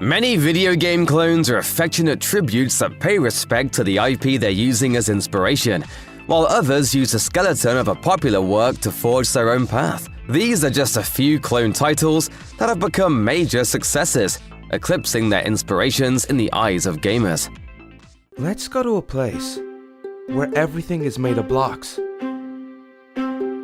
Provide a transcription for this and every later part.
Many video game clones are affectionate tributes that pay respect to the IP they're using as inspiration, while others use a skeleton of a popular work to forge their own path. These are just a few clone titles that have become major successes, eclipsing their inspirations in the eyes of gamers. Let's go to a place where everything is made of blocks,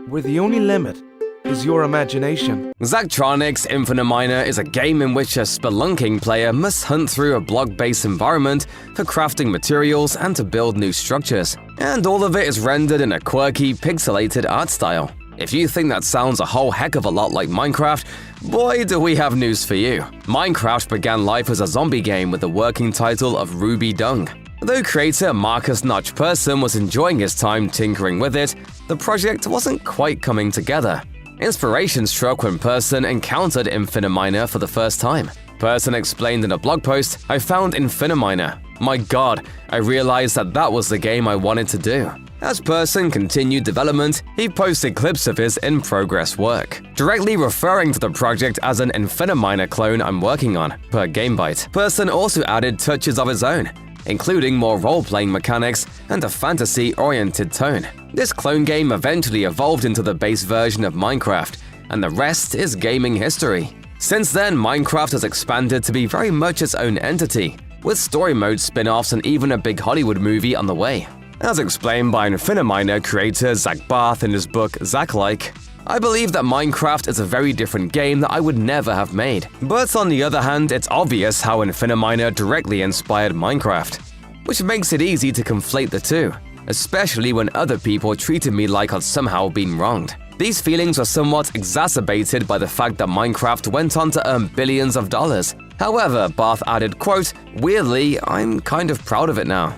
where the only limit is your imagination. Zachtronic's Infinite Miner is a game in which a spelunking player must hunt through a block-based environment for crafting materials and to build new structures. And all of it is rendered in a quirky, pixelated art style. If you think that sounds a whole heck of a lot like Minecraft, boy do we have news for you. Minecraft began life as a zombie game with the working title of Ruby Dung. Though creator Marcus Notch Persson was enjoying his time tinkering with it, the project wasn't quite coming together. Inspiration struck when Persson encountered Infinite Miner for the first time. Persson explained in a blog post, "I found Infinite Miner. My god, I realized that was the game I wanted to do." As Persson continued development, he posted clips of his in-progress work, directly referring to the project as an Infinite Miner clone I'm working on, per GameByte. Persson also added touches of his own, including more role-playing mechanics and a fantasy-oriented tone. This clone game eventually evolved into the base version of Minecraft, and the rest is gaming history. Since then, Minecraft has expanded to be very much its own entity, with story mode spin-offs and even a big Hollywood movie on the way. As explained by Infinite Miner creator Zach Barth in his book Zach-like, "I believe that Minecraft is a very different game that I would never have made. But on the other hand, it's obvious how Infinite Miner directly inspired Minecraft, which makes it easy to conflate the two, especially when other people treated me like I'd somehow been wronged. These feelings were somewhat exacerbated by the fact that Minecraft went on to earn billions of dollars. However, Barth added, quote, "Weirdly, I'm kind of proud of it now."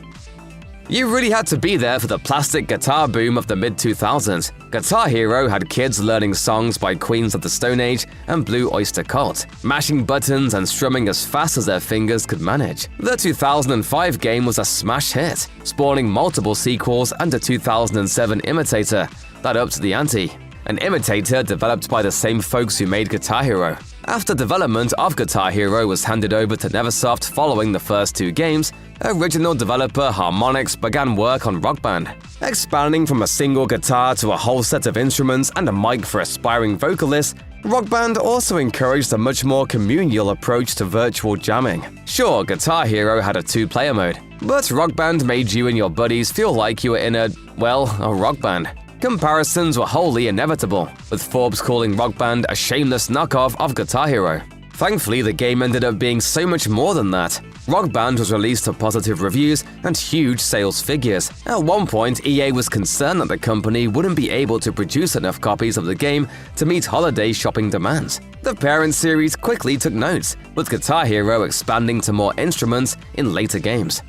You really had to be there for the plastic guitar boom of the mid-2000s. Guitar Hero had kids learning songs by Queens of the Stone Age and Blue Oyster Cult, mashing buttons and strumming as fast as their fingers could manage. The 2005 game was a smash hit, spawning multiple sequels and a 2007 imitator that upped the ante. An imitator developed by the same folks who made Guitar Hero. After development of Guitar Hero was handed over to Neversoft following the first two games, original developer Harmonix began work on Rock Band. Expanding from a single guitar to a whole set of instruments and a mic for aspiring vocalists, Rock Band also encouraged a much more communal approach to virtual jamming. Sure, Guitar Hero had a two-player mode, but Rock Band made you and your buddies feel like you were in a rock band. Comparisons were wholly inevitable, with Forbes calling Rock Band a shameless knockoff of Guitar Hero. Thankfully, the game ended up being so much more than that. Rock Band was released to positive reviews and huge sales figures. At one point, EA was concerned that the company wouldn't be able to produce enough copies of the game to meet holiday shopping demands. The parent series quickly took notes, with Guitar Hero expanding to more instruments in later games.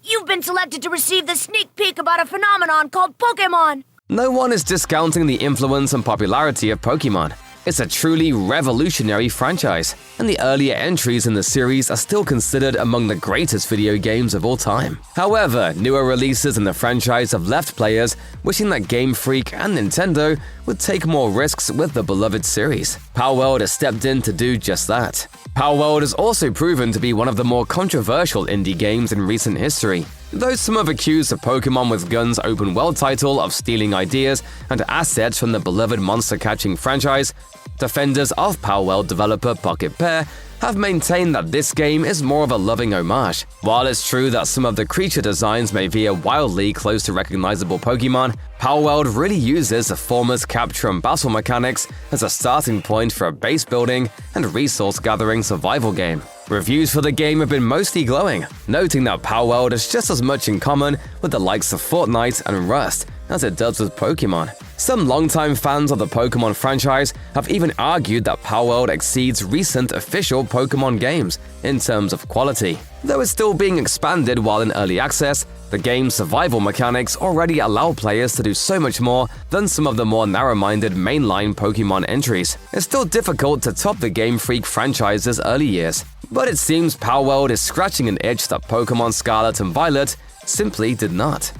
You've been selected to receive the sneak peek about a phenomenon called Pokémon. No one is discounting the influence and popularity of Pokémon. It's a truly revolutionary franchise, and the earlier entries in the series are still considered among the greatest video games of all time. However, newer releases in the franchise have left players wishing that Game Freak and Nintendo would take more risks with the beloved series. Palworld has stepped in to do just that. Palworld has also proven to be one of the more controversial indie games in recent history. Though some have accused the Pokémon with Guns open world title of stealing ideas and assets from the beloved monster-catching franchise, defenders of Palworld developer Pocket Pair have maintained that this game is more of a loving homage. While it's true that some of the creature designs may veer wildly close to recognizable Pokémon, Palworld really uses the former's capture and battle mechanics as a starting point for a base building and resource gathering survival game. Reviews for the game have been mostly glowing, noting that Palworld has just as much in common with the likes of Fortnite and Rust as it does with Pokémon. Some longtime fans of the Pokémon franchise have even argued that Palworld exceeds recent official Pokémon games in terms of quality. Though it's still being expanded while in early access, the game's survival mechanics already allow players to do so much more than some of the more narrow-minded mainline Pokémon entries. It's still difficult to top the Game Freak franchise's early years, but it seems Palworld is scratching an itch that Pokémon Scarlet and Violet simply did not.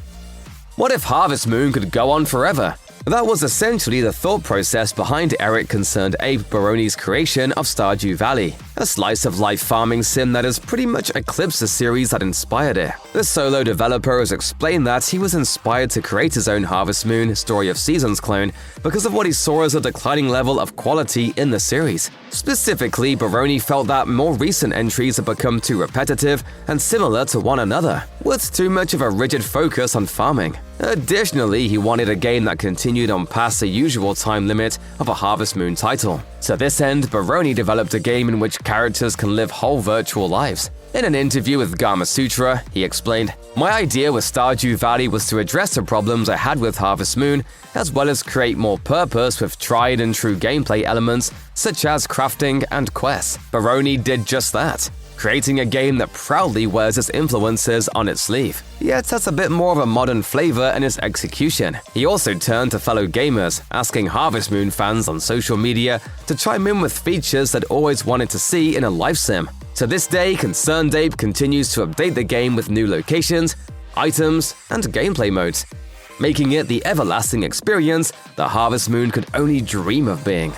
What if Harvest Moon could go on forever? That was essentially the thought process behind Eric Concerned Ape Baroni's creation of Stardew Valley, a slice-of-life farming sim that has pretty much eclipsed the series that inspired it. The solo developer has explained that he was inspired to create his own Harvest Moon Story of Seasons clone because of what he saw as a declining level of quality in the series. Specifically, Baroni felt that more recent entries have become too repetitive and similar to one another, with too much of a rigid focus on farming. Additionally, he wanted a game that continued on past the usual time limit of a Harvest Moon title. To this end, Baroni developed a game in which characters can live whole virtual lives. In an interview with Gamasutra, he explained, "My idea with Stardew Valley was to address the problems I had with Harvest Moon, as well as create more purpose with tried and true gameplay elements such as crafting and quests." Baroni did just that, creating a game that proudly wears its influences on its sleeve, yet has a bit more of a modern flavor in its execution. He also turned to fellow gamers, asking Harvest Moon fans on social media to chime in with features they'd always wanted to see in a life sim. To this day, Concerned Ape continues to update the game with new locations, items, and gameplay modes, making it the everlasting experience that Harvest Moon could only dream of being.